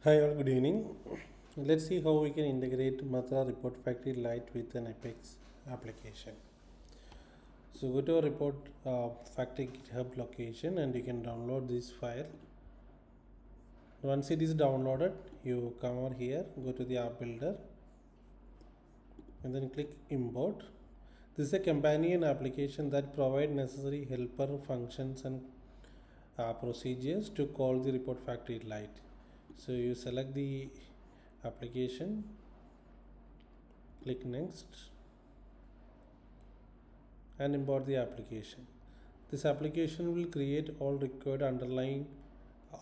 Hi all, good evening. Let's see how we can integrate Matra ReportFactory Lite with an Apex application. So go to our Report Factory GitHub location and you can download this file. Once it is downloaded, you come over here, go to the app builder and then click import. This is a companion application that provides necessary helper functions and procedures to call the ReportFactory Lite. So you select the application, click next and import the application. This application will create all required underlying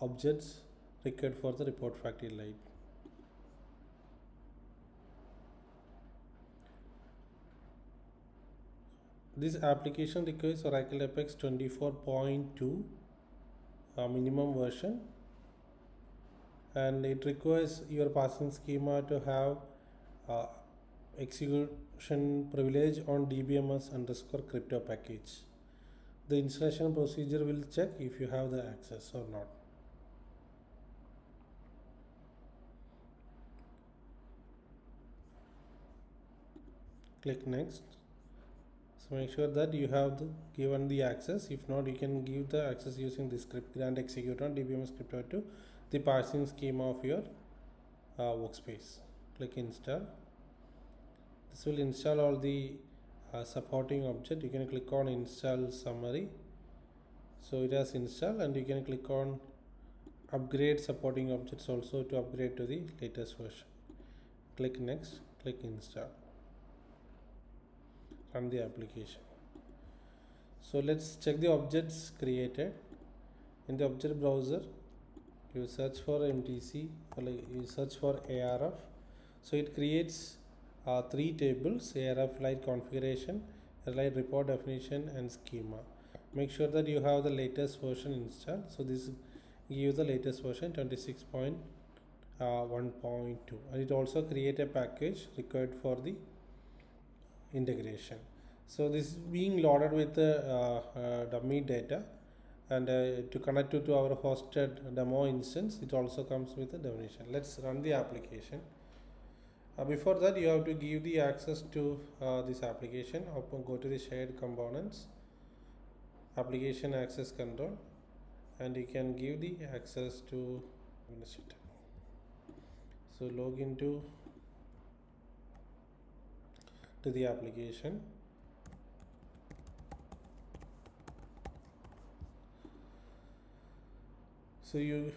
objects required for the ReportFactory Lite. This application requires Oracle Apex 24.2 minimum version, and it requires your parsing schema to have uh, execution privilege on dbms_crypto package. The installation procedure will check if you have the access or not. Click next. So make sure that you have given the access. If not, you can give the access using the script and execute on dbms_crypto to the parsing schema of your workspace. Click install. This will install all the supporting object. You can click on install summary. So it has installed, and you can click on upgrade supporting objects also to upgrade to the latest version. Click next, click install, run the application. So let's check the objects created. In the object browser, you search for MTC, or you search for ARF. So it creates three tables: ARF Lite configuration, Lite report definition, and schema. Make sure that you have the latest version installed. So this gives the latest version 26.1.2, and it also create a package required for the integration. So this is being loaded with dummy data, and to connect to our hosted demo instance, it also comes with a definition. Let's run the application. Before that, you have to give the access to this application. Go to the shared components, application access control, and you can give the access to administrator. So log into the application. So you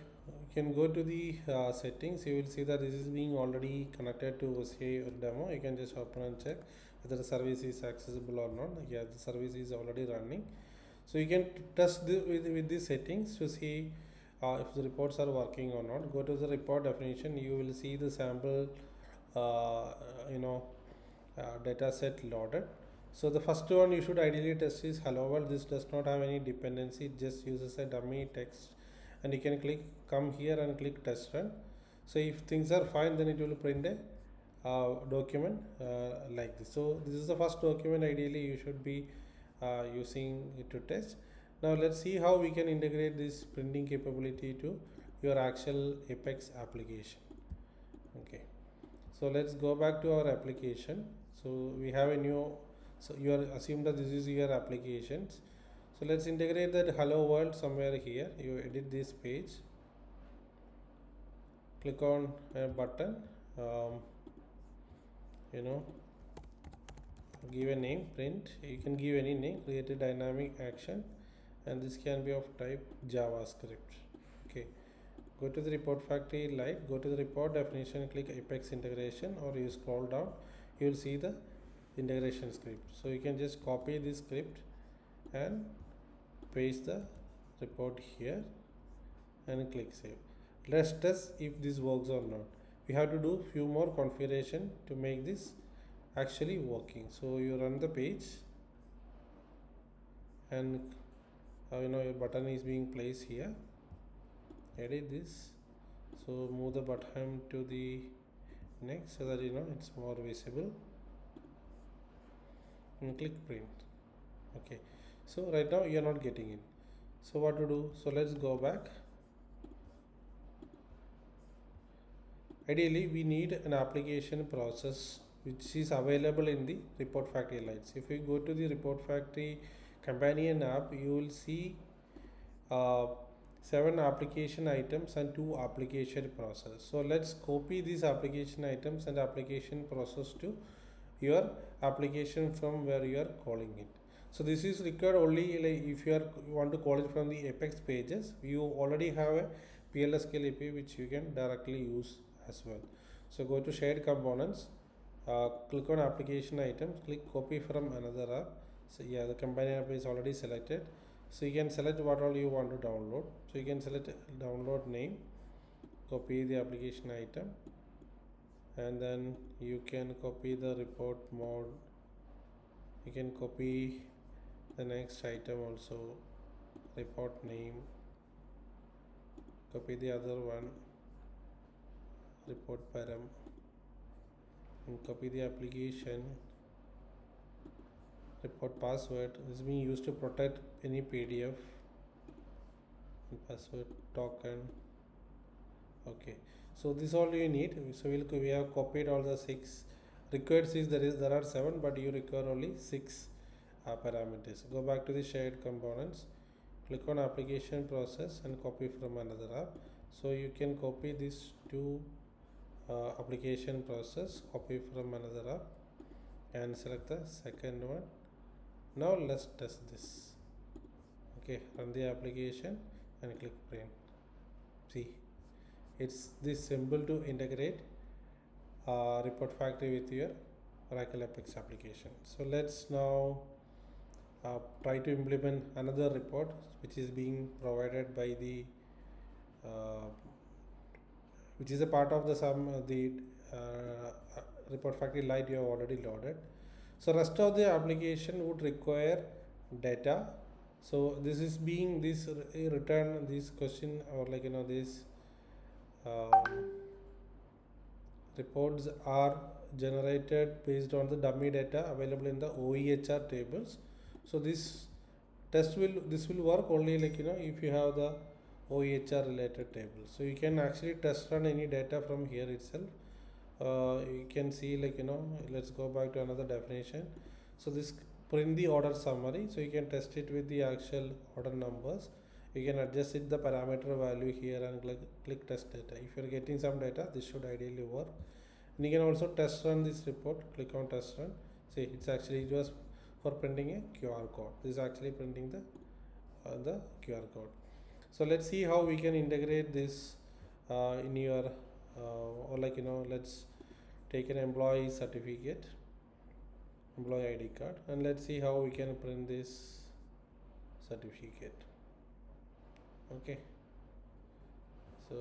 can go to the settings. You will see that this is being already connected to OCI or demo. You can just open and check whether the service is accessible or not. Yeah, the service is already running. So you can test with the settings to see if the reports are working or not. Go to the report definition. You will see the sample uh, you know data set loaded. So the first one you should ideally test is hello world. This does not have any dependency, it just uses a dummy text, and you can come here and click test run. So if things are fine, then it will print a document like this. So this is the first document ideally you should be using it to test. Now let's see how we can integrate this printing capability to your actual Apex application. Okay, so let's go back to our application. So we have a new, so you are assume that this is your applications. So let's integrate that hello world somewhere here. You edit this page, click on a button, um, you know give a name, print. You can give any name, create a dynamic action, and this can be of type JavaScript. Okay, go to the ReportFactory Lite, go to the report definition, click Apex integration, or you scroll down, you will see the integration script. So you can just copy this script and paste the report here and click save. Let's test if this works or not. We have to do few more configuration to make this actually working. So you run the page, and your button is being placed here. Edit this, so move the button to the next so that it's more visible, and click print. Okay, so right now you are not getting it. So what to do? So let's go back. ideally we need an application process which is available in the ReportFactory Lite. If you go to the ReportFactory companion app, you will see uh, 7 application items and 2 application process. So let's copy these application items and application process to your application from where you are calling it. So this is required only like if you want to call it from the Apex pages. You already have a PLSQL API which you can directly use as well. So go to shared components, click on application items, click copy from another app. So yeah, the companion app is already selected. So you can select what all you want to download. So you can select download name, copy the application item, and then you can copy the report mode. You can copy the next item also, report name, copy the other one, report param, and copy the application, report password. This is being used to protect any PDF, and password token. Okay, so this all you need. So we have copied all the 6 required 6. There are 7, but you require only 6 parameters. Go back to the shared components, click on application process and copy from another app. So you can copy these 2 application process, copy from another app, and select the second one. Now let's test this. Okay, run the application and click print. See, it's this simple to integrate ReportFactory with your Oracle Apex application. So let's now try to implement another report which is being provided by the which is a part of the ReportFactory Lite you have already loaded. So rest of the application would require data. So this is being this return this question, or like this reports are generated based on the dummy data available in the OEHR tables. So this will work only if you have the OEHR related table. So you can actually test run any data from here itself. You can see let's go back to another definition. So this print the order summary, so you can test it with the actual order numbers. You can adjust it the parameter value here and click test data. If you are getting some data, this should ideally work. And you can also test run this report. Click on test run. See, it was for printing a QR code. This is actually printing the QR code. So let's see how we can integrate this in your let's take an employee certificate, employee ID card, and let's see how we can print this certificate. Okay, so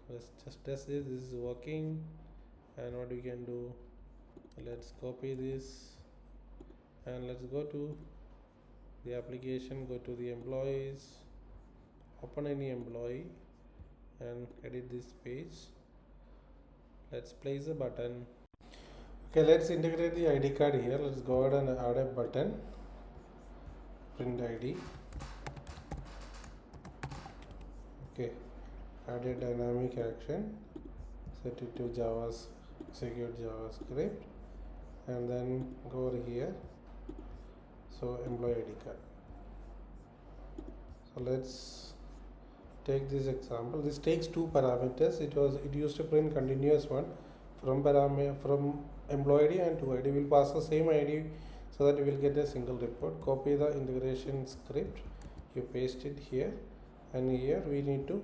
let's just test this. This is working, and what we can do, let's copy this and let's go to the application, go to the employees, open any employee and edit this page. Let's place a button. Okay, let's integrate the ID card here. Let's go ahead and add a button, print ID. Okay, add a dynamic action, set it to execute JavaScript, and then go over here. So employee ID card. So let's take this example. This takes 2 parameters. It used to print continuous one from employee ID and to ID. We'll pass the same ID so that we will get a single report. Copy the integration script. You paste it here, and here we need to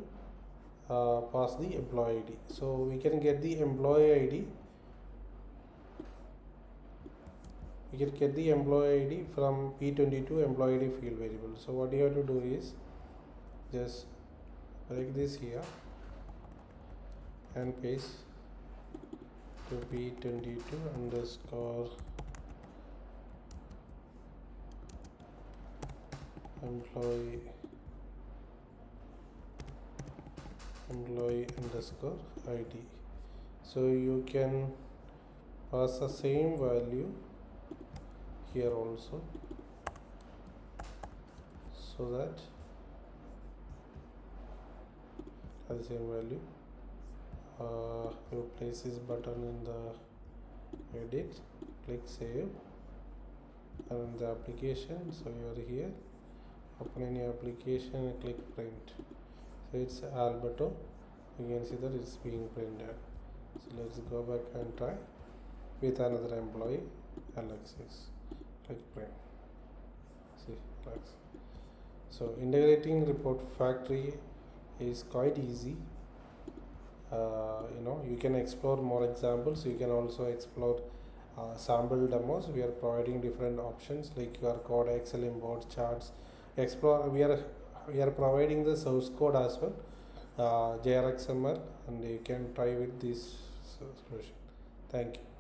pass the employee ID. So we can get the employee ID. We can get the employee ID from P22 employee ID field variable. So what you have to do is just break this here and paste to P22 underscore employee underscore ID. So you can pass the same value here also, so that the same value you place this button in the edit, click save, and the application. So you are here, open any application and click print. So it's Alberto. You can see that it's being printed. So let's go back and try with another employee, Alexis. Click print. See, Alex. So integrating report factory is quite easy. You can explore more examples. You can also explore sample demos. We are providing different options like QR code, Excel import, charts. Explore. We are providing the source code as well, JRXML, and you can try with this solution. Thank you.